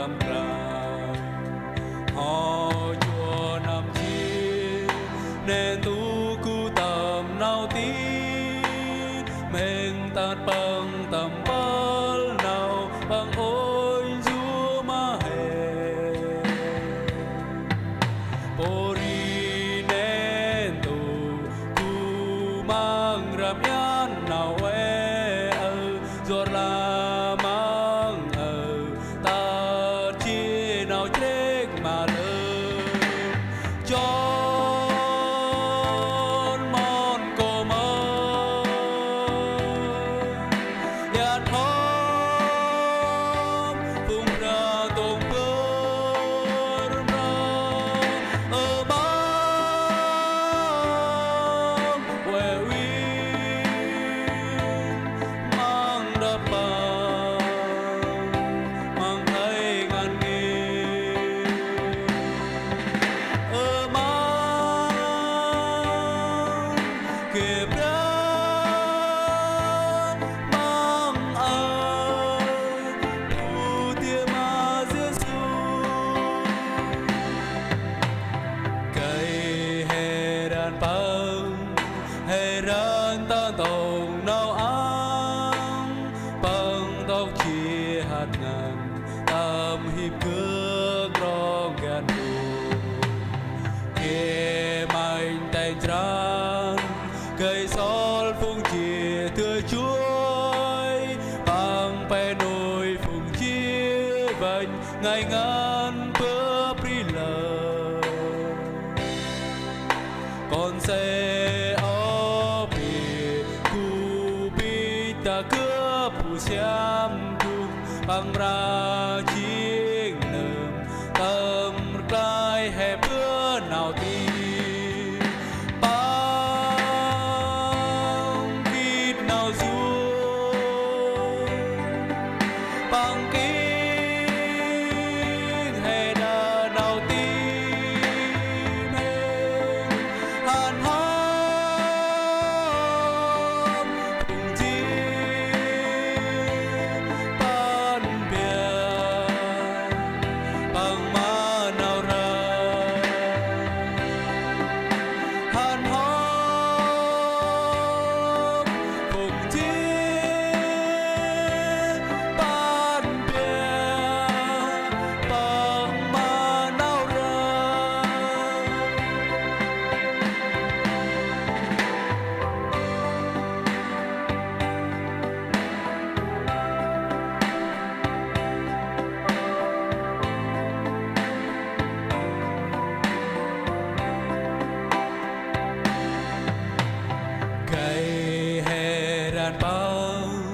tầm ra họ chùa nằm chi nên tu cu tầm nào tí mình ta bằng tầm bal nào bằng ôi du ma hè bori nên tu cu mang ram yan nào rồi là mang ta chi nào chết mà lơ cho mòn cô mơ nhạt hôm vùng ra tung bơ ra ở bang quê uy mang đập mang thấy ngàn nghề ở mang kịp ra mang tu tia ma Giêsu cây hè đàn băng hè đàn ta tông nào áng băng tóc chia hạt ngàn tâm hiệp cước rong gan đù kia mạnh tay tràn cây sol phung chia tươi chuối băng pe nồi phung chia vành ngày ngàn bữa pri lờ con xe ô bì cu bì ta cướp phù xiêm đục bằng ra chiếc nơm tâm cai hè bữa nào tìm bằng kít nào du bằng kít hè đà nào tìm hàn hóm cùng chiến ban biển bằng má nào ra hàn hóm cùng chiến ban biển bằng má nào ra cây hè đàn băng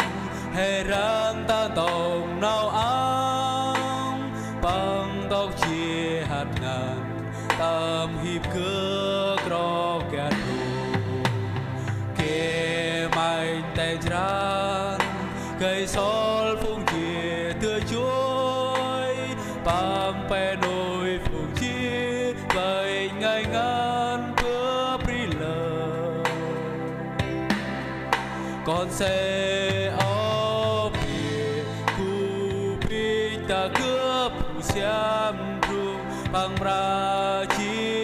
hè đàn ta tông nào áng băng tóc chia hạt ngàn tâm hiệp cước ro kẹt thù kia mạnh tay tràn cây sol phung chia tươi chuối băng pe nồi phung chia vậy ngày ngàn bữa pri lờ con xe ô bì cu bì ta cướp phù xiêm rung bằng ra chi